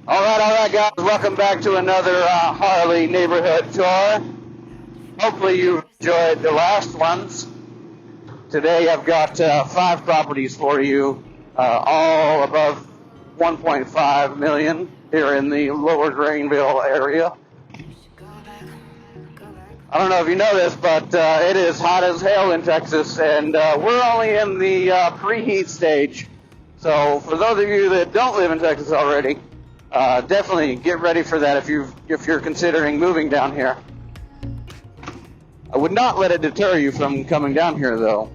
All right, guys. Welcome back to another Harley neighborhood tour. Hopefully you enjoyed the last ones. Today I've got 5 properties for you, all above 1.5 million here in the Lower Greenville area. I don't know if you know this, but it is hot as hell in Texas, and we're only in the preheat stage. So for those of you that don't live in Texas already, definitely get ready for that if you're considering moving down here. I would not let it deter you from coming down here, though.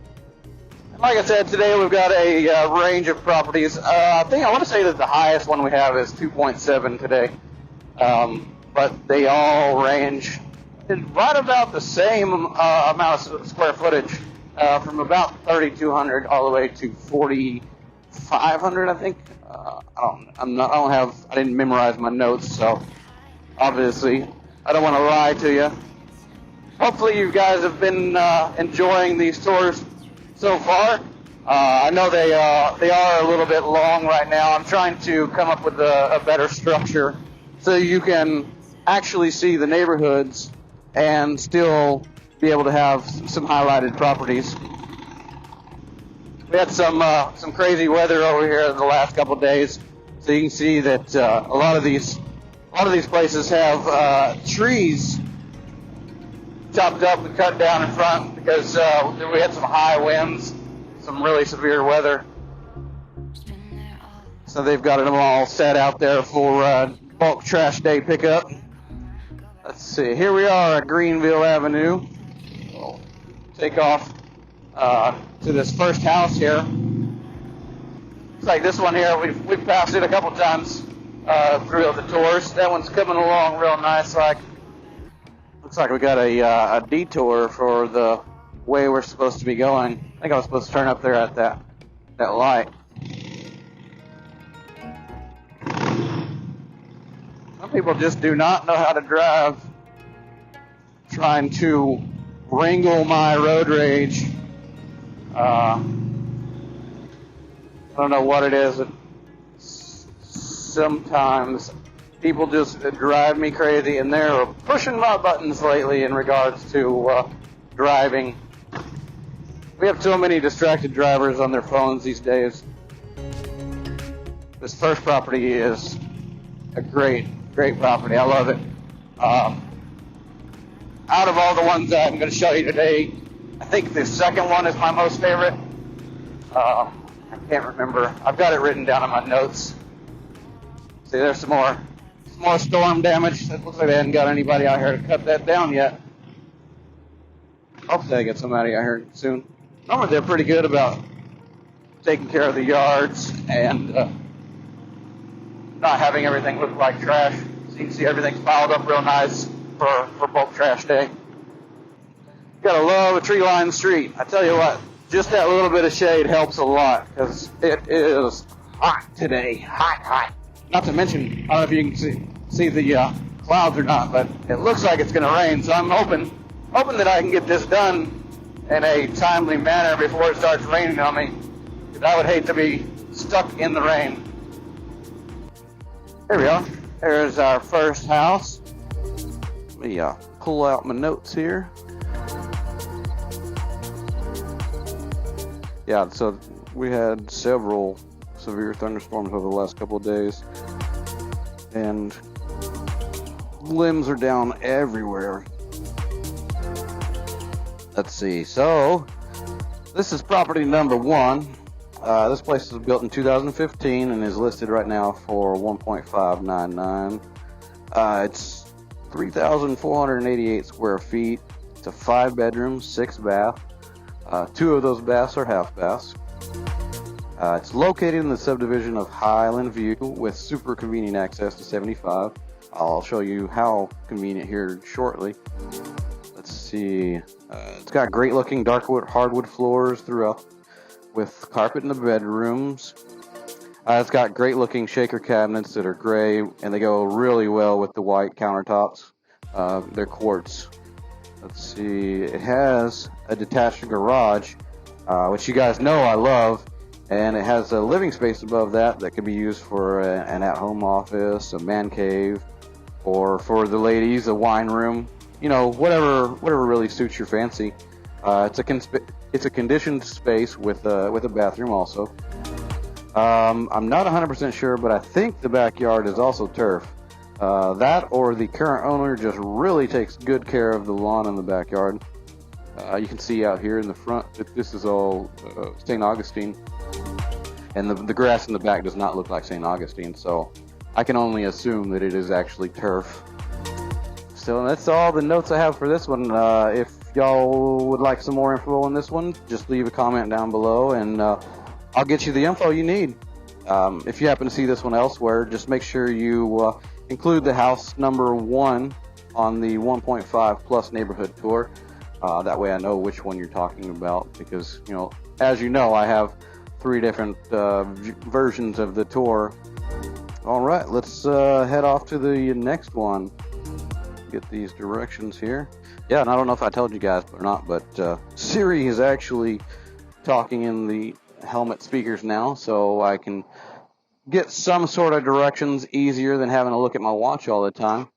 Like I said, today we've got a range of properties. I want to say that the highest one we have is 2.7 today, but they all range right about the same amount of square footage, from about 3,200 all the way to 4,500, I think. I didn't memorize my notes, so obviously I don't want to lie to you. Hopefully you guys have been enjoying these tours so far. I know they are a little bit long right now. I'm trying to come up with a better structure so you can actually see the neighborhoods and still be able to have some highlighted properties. We had some crazy weather over here the last couple of days, so you can see that a lot of these places have trees chopped up and cut down in front because we had some high winds, some really severe weather. So they've got them all set out there for bulk trash day pickup. Let's see, here we are at Greenville Avenue. We'll take off to this first house here. Looks like this one here, we've passed it a couple times through the tours. That one's coming along real nice. Looks like we got a detour for the way we're supposed to be going. I think I was supposed to turn up there at that light. Some people just do not know how to drive. Trying to wrangle my road rage. I don't know what it is. Sometimes people just drive me crazy, and they're pushing my buttons lately in regards to driving. We have so many distracted drivers on their phones these days. This first property is a great property. I love it. Out of all the ones that I'm going to show you today, I think the second one is my most favorite. I can't remember. I've got it written down in my notes. See, there's some more storm damage. It looks like they hadn't got anybody out here to cut that down yet. Hopefully they get somebody out here soon. Normally they're pretty good about taking care of the yards and not having everything look like trash. So you can see everything's piled up real nice for bulk trash day. Gotta love a tree-lined street. I tell you what, just that little bit of shade helps a lot because it is hot today. Hot. Not to mention, I don't know if you can see the clouds or not, but it looks like it's going to rain. So I'm hoping that I can get this done in a timely manner before it starts raining on me. Because I would hate to be stuck in the rain. There we are. There's our first house. Let me pull out my notes here. Yeah, so we had several severe thunderstorms over the last couple of days, and limbs are down everywhere. Let's see, so this is property number 1. This place was built in 2015 and is listed right now for $1.599. It's 3,488 square feet. It's a 5 bedrooms, 6 bath. 2 of those baths are half baths. It's located in the subdivision of Highland View with super convenient access to 75. I'll show you how convenient here shortly. Let's see. It's got great looking dark hardwood floors throughout with carpet in the bedrooms. It's got great looking shaker cabinets that are gray, and they go really well with the white countertops. They're quartz. Let's see. It has a detached garage, which you guys know I love. And it has a living space above that that could be used for an at-home office, a man cave, or for the ladies, a wine room. You know, whatever really suits your fancy. It's a conditioned space with a bathroom also. I'm not 100% sure, but I think the backyard is also turf. That or the current owner just really takes good care of the lawn in the backyard. You can see out here in the front that this is all St. Augustine, and the grass in the back does not look like St. Augustine, so I can only assume that it is actually turf. So that's all the notes I have for this one. If y'all would like some more info on this one, just leave a comment down below, and I'll get you the info you need. If you happen to see this one elsewhere, just make sure you include the house number 1 on the 1.5 plus neighborhood tour. That way I know which one you're talking about, because, you know, as you know, I have 3 different versions of the tour. All right, let's head off to the next one. Get these directions here. Yeah, and I don't know if I told you guys or not, but Siri is actually talking in the helmet speakers now, so I can get some sort of directions easier than having to look at my watch all the time.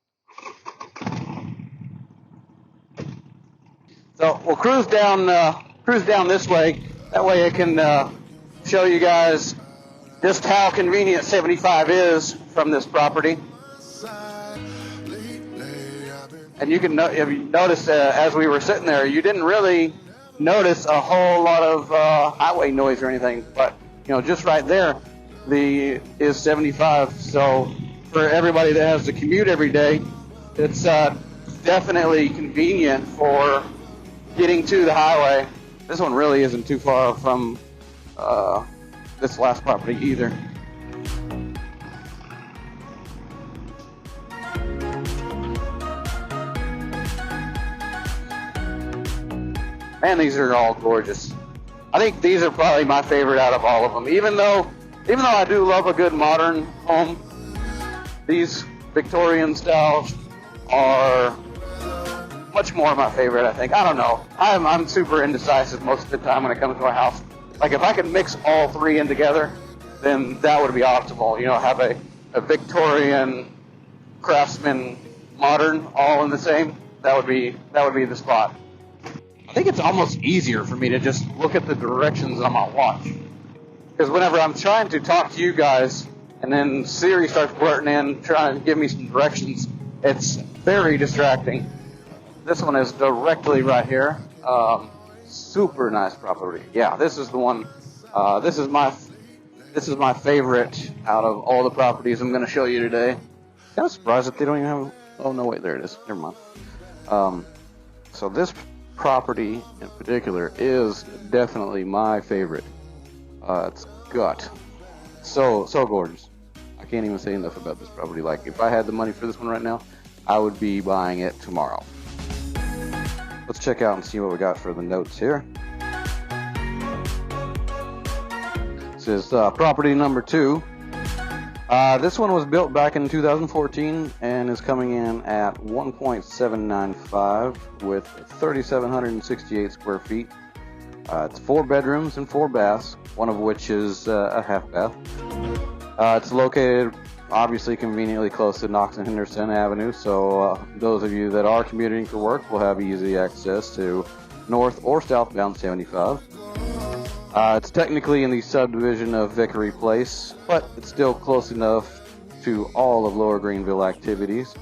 So we'll cruise down this way. That way I can show you guys just how convenient 75 is from this property. And you can if you notice as we were sitting there, you didn't really notice a whole lot of highway noise or anything, but you know, just right there is 75. So for everybody that has to commute every day, it's definitely convenient for getting to the highway. This one really isn't too far from this last property either. Man, these are all gorgeous. I think these are probably my favorite out of all of them. Even though I do love a good modern home, these Victorian styles are much more my favorite, I think. I don't know. I'm super indecisive most of the time when it comes to a house. Like, if I could mix all 3 in together, then that would be optimal. You know, have a Victorian, craftsman, modern all in the same. That would be the spot. I think it's almost easier for me to just look at the directions on my watch. Because whenever I'm trying to talk to you guys, and then Siri starts blurting in, trying to give me some directions, it's very distracting. This one is directly right here. Super nice property. Yeah, this is the one. This is my favorite out of all the properties I'm going to show you today. Kind of surprised that they don't even have. Oh no, wait, there it is. Never mind. So this property in particular is definitely my favorite. It's gut. So gorgeous. I can't even say enough about this property. Like, if I had the money for this one right now, I would be buying it tomorrow. Let's check out and see what we got for the notes here. This is property number 2. This one was built back in 2014 and is coming in at 1.795 with 3,768 square feet. It's 4 bedrooms and 4 baths, one of which is a half bath. It's located obviously conveniently close to Knox and Henderson Avenue, so those of you that are commuting for work will have easy access to north or southbound 75. It's technically in the subdivision of Vickery Place, but it's still close enough to all of Lower Greenville activities.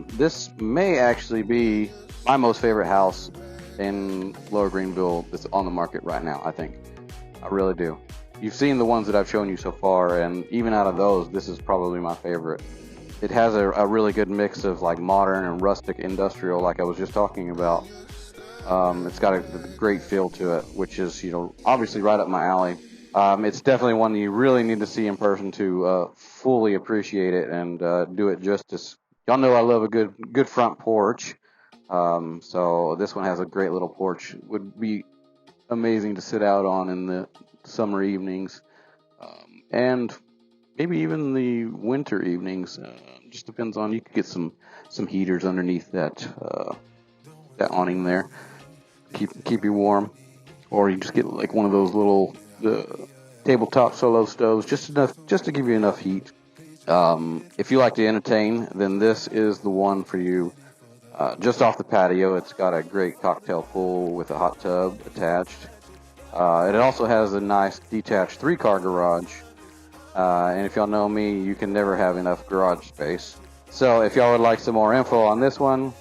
This may actually be my most favorite house in Lower Greenville that's on the market right now, I think. I really do. You've seen the ones that I've shown you so far, and even out of those, this is probably my favorite. It has a really good mix of like modern and rustic industrial, like I was just talking about. It's got a great feel to it, which is, you know, obviously right up my alley. It's definitely one you really need to see in person to fully appreciate it and do it justice. Y'all know I love a good front porch, so this one has a great little porch. It would be amazing to sit out on in the summer evenings, and maybe even the winter evenings. Just depends on, you could get some heaters underneath that awning there, keep you warm, or you just get like one of those little the tabletop solo stoves, just to give you enough heat. If you like to entertain, then this is the one for you. Just off the patio, it's got a great cocktail pool with a hot tub attached. It also has a nice detached 3-car garage. And if y'all know me, you can never have enough garage space. So if y'all would like some more info on this one,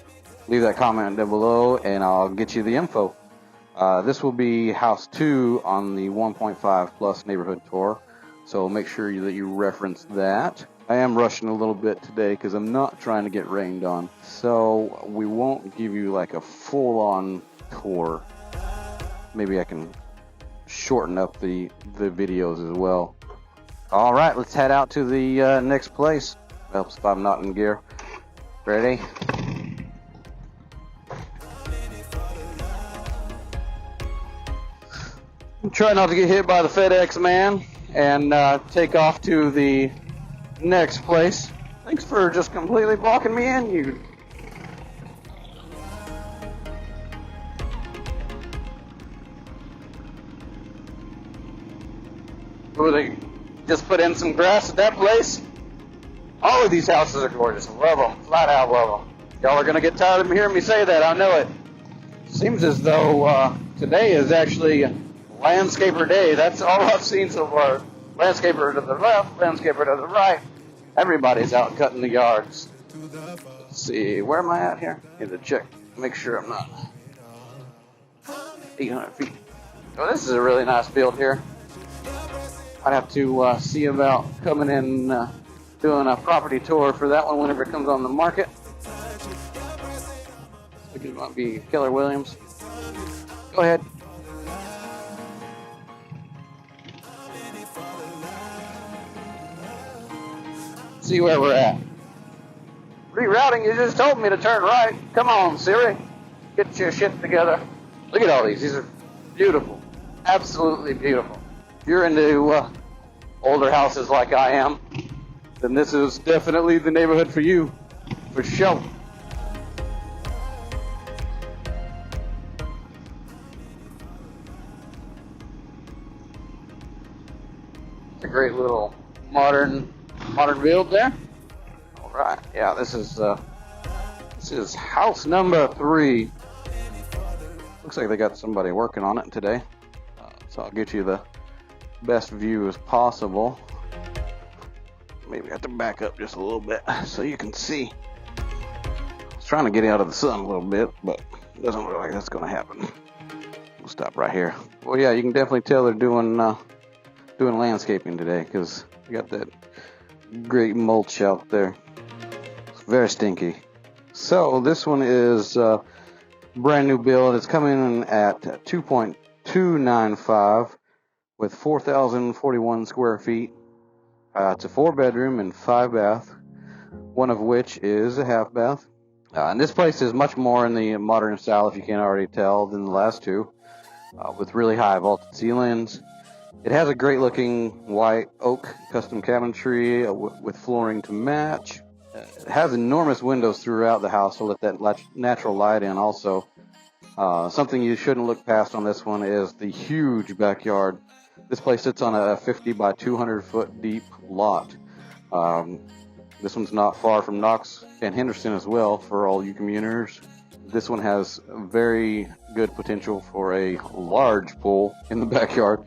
leave that comment down below and I'll get you the info. This will be house 2 on the 1.5 plus neighborhood tour. So make sure that you reference that. I am rushing a little bit today because I'm not trying to get rained on. So we won't give you like a full-on tour. Maybe I can shorten up the videos as well. All right, let's head out to the next place. Helps if I'm not in gear. Ready? Try not to get hit by the FedEx man and take off to the next place. Thanks for just completely blocking me in, you. Oh, they just put in some grass at that place. All of these houses are gorgeous. I love them. Flat out love them. Y'all are going to get tired of hearing me say that. I know it. Seems as though today is actually landscaper day. That's all I've seen so far. Landscaper to the left, landscaper to the right. Everybody's out cutting the yards. Let's see, where am I at here? Need to check, make sure I'm not 800 feet. Oh, this is a really nice field here. I'd have to see about coming in, doing a property tour for that one whenever it comes on the market. I think it might be Keller Williams. Go ahead. See where we're at. Rerouting, you just told me to turn right. Come on, Siri. Get your shit together. Look at all these. These are beautiful. Absolutely beautiful. If you're into older houses like I am, then this is definitely the neighborhood for you. For sure. It's a great little modern build there. All right, yeah, this is house number 3. Looks like they got somebody working on it today, so I'll get you the best view as possible. Maybe I have to back up just a little bit so you can see. I was trying to get out of the sun a little bit, but it doesn't look like that's going to happen. We'll stop right here. Well, yeah, you can definitely tell they're doing landscaping today because they got that great mulch out there. It's very stinky. So this one is brand new build. It's coming in at 2.295 with 4,041 square feet. It's a 4-bedroom and 5-bath, one of which is a half bath. And this place is much more in the modern style, if you can't already tell, than the last two, with really high vaulted ceilings. It has a great looking white oak custom cabinetry with flooring to match. It has enormous windows throughout the house to let that natural light in also. Something you shouldn't look past on this one is the huge backyard. This place sits on a 50 by 200 foot deep lot. This one's not far from Knox and Henderson as well for all you commuters. This one has very good potential for a large pool in the backyard.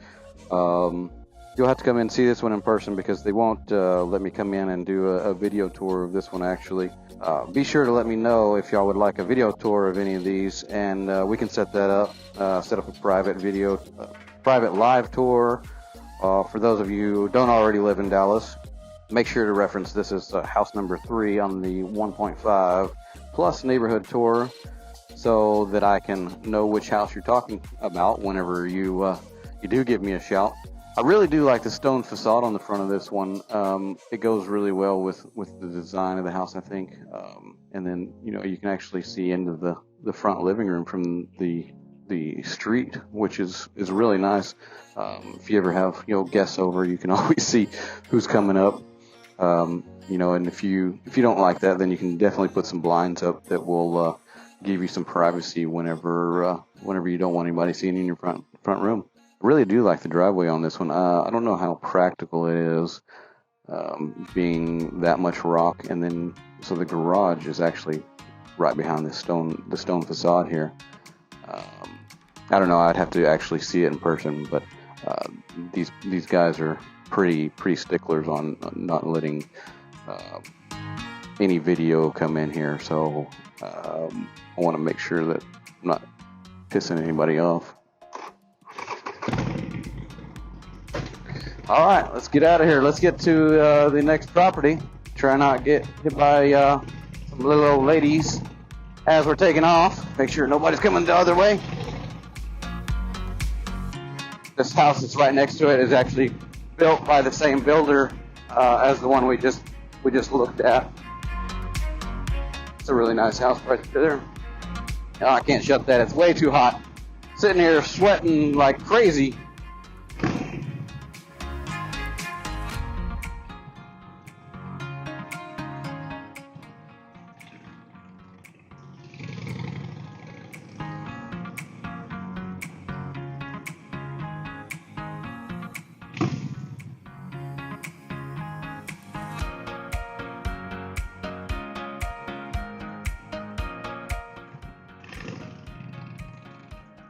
You'll have to come in and see this one in person because they won't let me come in and do a video tour of this one actually. Be sure to let me know if y'all would like a video tour of any of these, and we can set that up, set up a private live tour. For those of you who don't already live in Dallas, make sure to reference this as house number 3 on the 1.5 plus neighborhood tour so that I can know which house you're talking about whenever you do give me a shout. I really do like the stone facade on the front of this one. It goes really well with the design of the house, I think. And then, you can actually see into the front living room from the street, which is really nice. If you ever have, guests over, you can always see who's coming up. And if you don't like that, then you can definitely put some blinds up that will give you some privacy whenever you don't want anybody seeing in your front room. really do like the driveway on this one. I don't know how practical it is, being that much rock, and then so the garage is actually right behind the stone facade here. I don't know. I'd have to actually see it in person, but these guys are pretty sticklers on not letting any video come in here. So I want to make sure that I'm not pissing anybody off. All right, let's get out of here. Let's get to the next property. Try not get hit by some little old ladies as we're taking off. Make sure nobody's coming the other way. This house that's right next to it is actually built by the same builder as the one we just looked at. It's a really nice house right there. Oh, I can't shut that. It's way too hot. Sitting here sweating like crazy.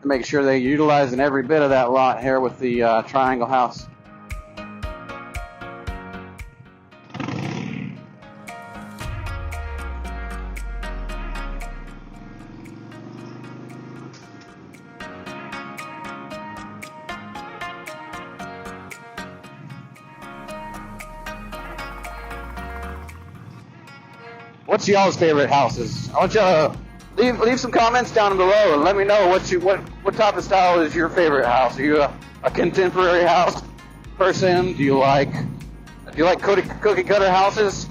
Make sure they're utilizing every bit of that lot here with the triangle house. What's y'all's favorite houses? I want you to leave some comments down below and let me know what type of style is your favorite house. Are you a contemporary house person? Do you like cookie cutter houses?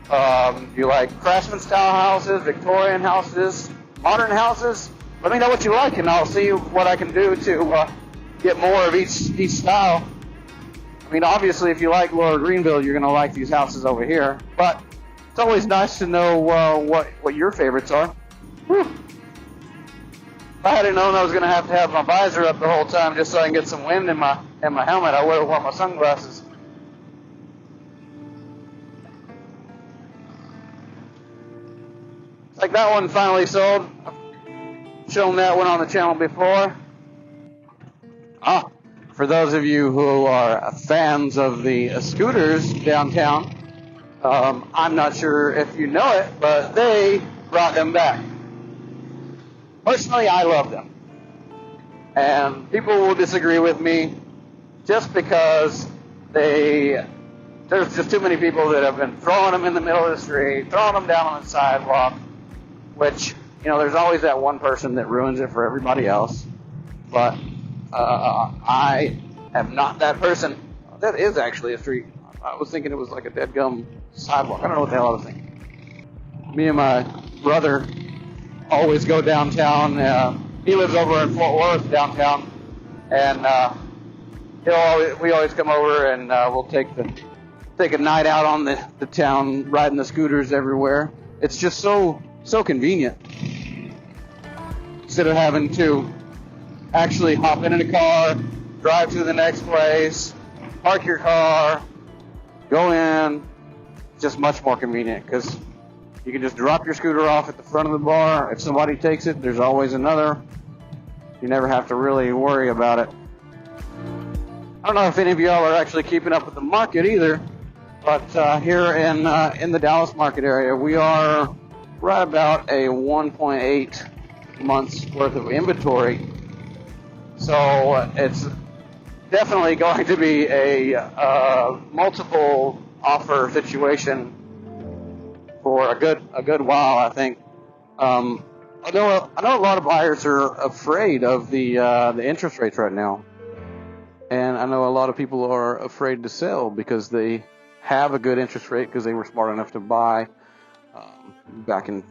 Do you like craftsman style houses, Victorian houses, modern houses? Let me know what you like, and I'll see what I can do to get more of each style. I mean, obviously, if you like Lower Greenville, you're going to like these houses over here. But it's always nice to know what your favorites are. Whew. If I had known I was going to have my visor up the whole time just so I can get some wind in my helmet, I would have worn my sunglasses. Like that one finally sold. I've shown that one on the channel before. For those of you who are fans of the scooters downtown, I'm not sure if you know it, but they brought them back. Personally, I love them. And people will disagree with me just because there's just too many people that have been throwing them in the middle of the street, throwing them down on the sidewalk, which, there's always that one person that ruins it for everybody else. But I am not that person. That is actually a street. I was thinking it was like a dead gum sidewalk. I don't know what the hell I was thinking. Me and my brother always go downtown. He lives over in Fort Worth downtown, and we always come over and we'll take a night out on the town, riding the scooters everywhere. It's just so convenient. Instead of having to actually hop in a car, drive to the next place, park your car, go in, just much more convenient because you can just drop your scooter off at the front of the bar. If somebody takes it, there's always another. You never have to really worry about it. I don't know if any of y'all are actually keeping up with the market either, but here in the Dallas market area, we are right about a 1.8 months worth of inventory. So it's definitely going to be a multiple offer situation for a good while, I think. I know a lot of buyers are afraid of the interest rates right now, and I know a lot of people are afraid to sell because they have a good interest rate because they were smart enough to buy back in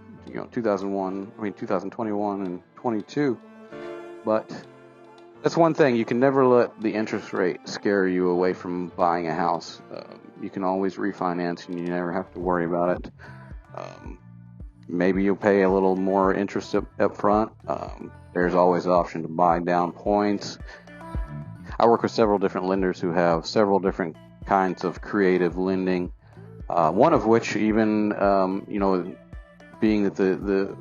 2021 and 22. But that's one thing, you can never let the interest rate scare you away from buying a house. You can always refinance and you never have to worry about it. Maybe you'll pay a little more interest up front. There's always the option to buy down points. I work with several different lenders who have several different kinds of creative lending. One of which, even being that the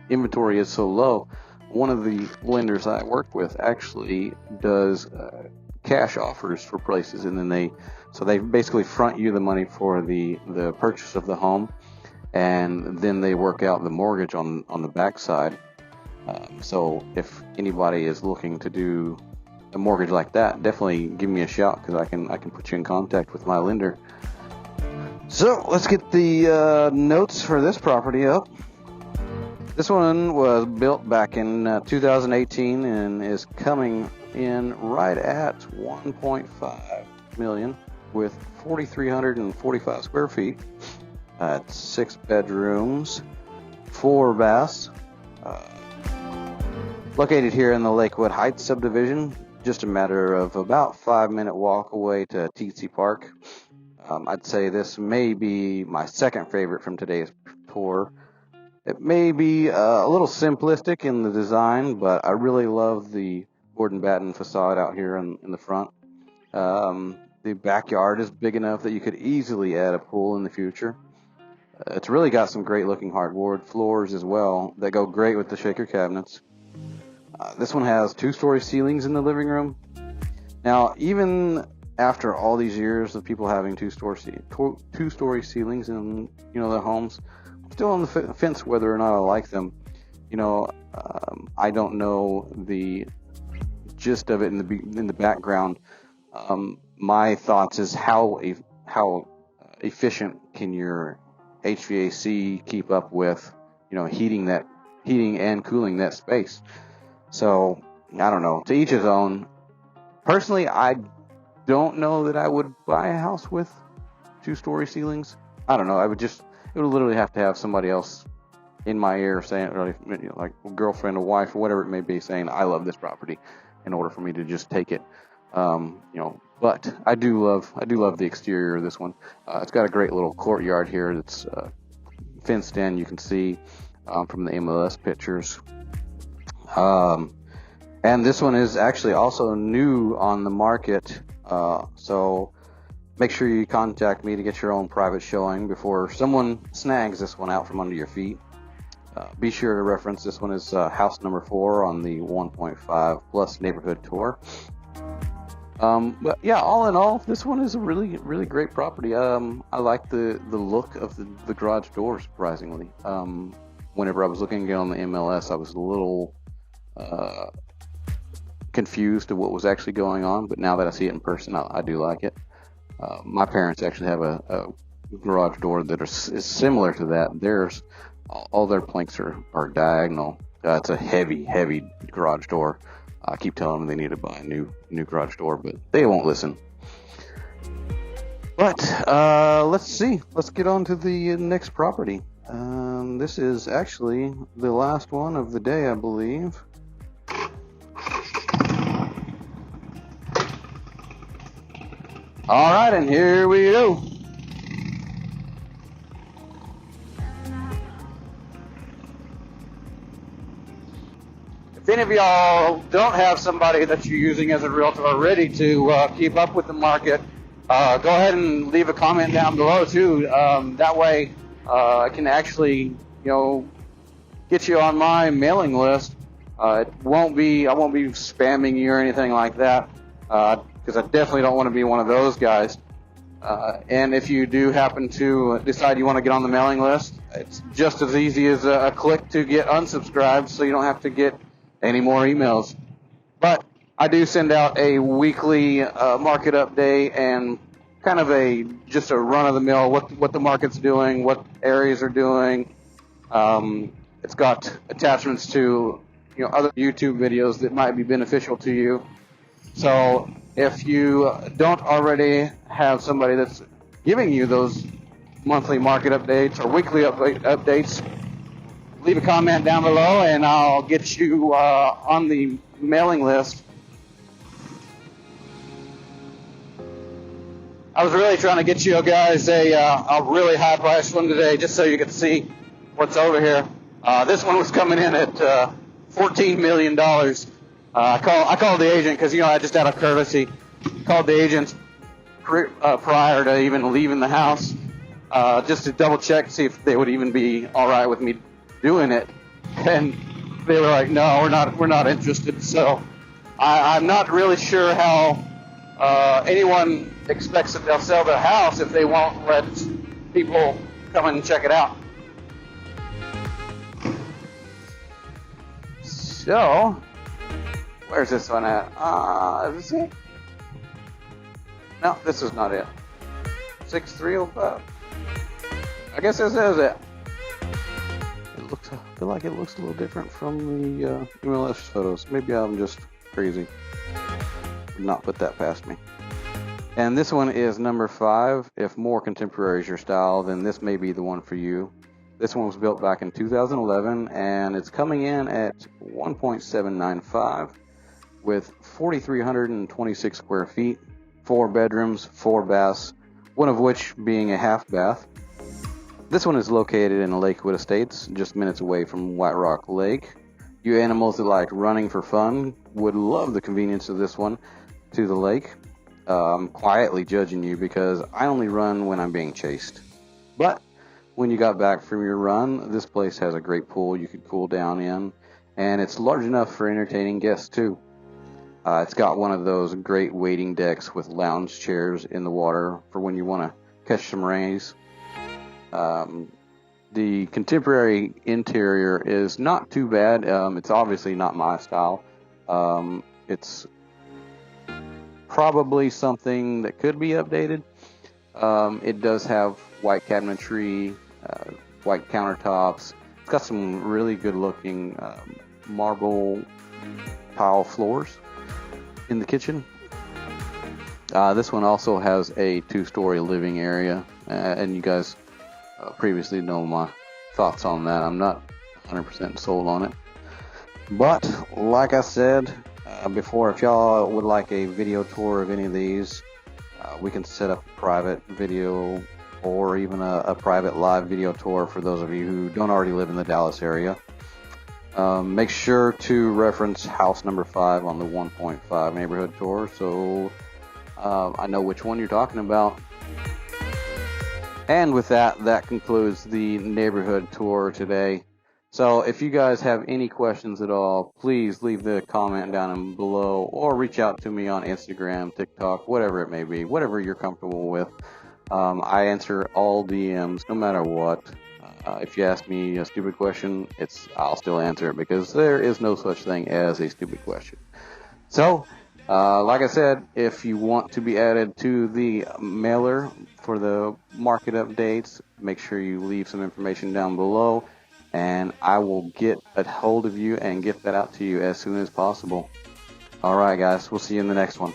inventory is so low, one of the lenders I work with actually does cash offers for places, and then they basically front you the money for the purchase of the home, and then they work out the mortgage on the backside. So if anybody is looking to do a mortgage like that, definitely give me a shout, because I can put you in contact with my lender. So let's get the notes for this property up. This one was built back in 2018 and is coming in right at $1.5 million with 4,345 square feet. It's 6 bedrooms, 4 baths. Located here in the Lakewood Heights subdivision, just a matter of about 5-minute walk away to Teetsy Park. I'd say this may be my second favorite from today's tour. It may be a little simplistic in the design, but I really love the board and batten facade out here in the front. The backyard is big enough that you could easily add a pool in the future. It's really got some great looking hardwood floors as well that go great with the shaker cabinets. This one has 2-story ceilings in the living room. Now, even after all these years of people having 2-story ceilings in their homes, I'm still on the fence whether or not I like them. I don't know the gist of it in the background. My thoughts is how efficient can your HVAC keep up with heating and cooling that space. So I don't know. To each his own. Personally, I don't know that I would buy a house with 2-story ceilings. I don't know. It would literally have to have somebody else in my ear saying, or like a girlfriend or wife or whatever it may be, saying I love this property in order for me to just take it. But I do love the exterior of this one. It's got a great little courtyard here that's fenced in. You can see from the MLS pictures. And this one is actually also new on the market. So make sure you contact me to get your own private showing before someone snags this one out from under your feet. Be sure to reference this one as house number 4 on the 1.5 plus neighborhood tour. But yeah, all in all, this one is a really, really great property. I like the look of the garage door, surprisingly. Whenever I was looking on the MLS, I was a little confused to what was actually going on, but now that I see it in person, I do like it. My parents actually have a garage door that is similar to that. All their planks are diagonal. It's a heavy garage door. I keep telling them they need to buy a new garage door, but they won't listen. But let's see. Let's get on to the next property. This is actually the last one of the day, I believe. All right, and here we go. If any of y'all don't have somebody that you're using as a realtor ready to keep up with the market, go ahead and leave a comment down below too. That way, I can actually, get you on my mailing list. I won't be spamming you or anything like that, because I definitely don't want to be one of those guys. And if you do happen to decide you want to get on the mailing list, it's just as easy as a click to get unsubscribed, so you don't have to get any more emails. But I do send out a weekly market update and kind of just a run-of-the-mill what the market's doing, what areas are doing. It's got attachments to other YouTube videos that might be beneficial to you. So if you don't already have somebody that's giving you those monthly market updates or weekly updates, leave a comment down below and I'll get you on the mailing list. I was really trying to get you guys a really high price one today, just so you could see what's over here. This one was coming in at $14 million. I called the agent because, I just out of courtesy called the agents prior to even leaving the house, just to double check, see if they would even be all right with me doing it. And they were like, no, we're not interested. So I'm not really sure how anyone expects that they'll sell their house if they won't let people come and check it out. So, where's this one at? Is this it? No, this is not it. 6305. I guess this is it. I feel like it looks a little different from the MLS photos. Maybe I'm just crazy. Would not put that past me. And this one is number 5. If more contemporary is your style, then this may be the one for you. This one was built back in 2011, and it's coming in at 1.795 with 4,326 square feet, 4 bedrooms, 4 baths, one of which being a half bath. This one is located in Lakewood Estates, just minutes away from White Rock Lake. You animals that like running for fun would love the convenience of this one to the lake. I'm quietly judging you because I only run when I'm being chased. But when you got back from your run, this place has a great pool you could cool down in, and it's large enough for entertaining guests too. It's got one of those great waiting decks with lounge chairs in the water for when you want to catch some rays. The contemporary interior is not too bad. It's obviously not my style. It's probably something that could be updated. It does have white cabinetry, white countertops. It's got some really good looking marble tile floors in the kitchen. This one also has a 2-story living area, and you guys previously know my thoughts on that. I'm not 100% sold on it, but like I said before, if y'all would like a video tour of any of these, we can set up a private video or even a private live video tour for those of you who don't already live in the Dallas area. Make sure to reference house number 5 on the 1.5 neighborhood tour so I know which one you're talking about. And with that, that concludes the neighborhood tour today. So if you guys have any questions at all, please leave the comment down below or reach out to me on Instagram, TikTok, whatever it may be, whatever you're comfortable with. I answer all DMs no matter what. If you ask me a stupid question, I'll still answer it because there is no such thing as a stupid question. So, like I said, if you want to be added to the mailer for the market updates, make sure you leave some information down below, and I will get a hold of you and get that out to you as soon as possible. All right, guys, we'll see you in the next one.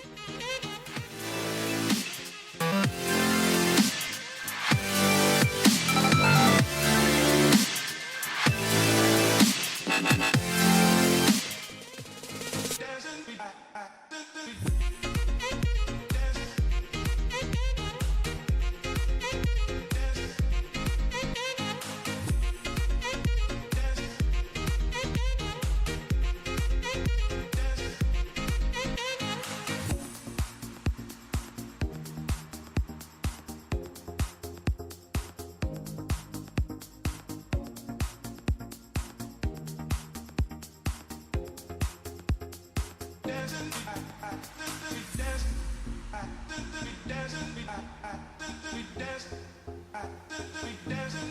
We dancing,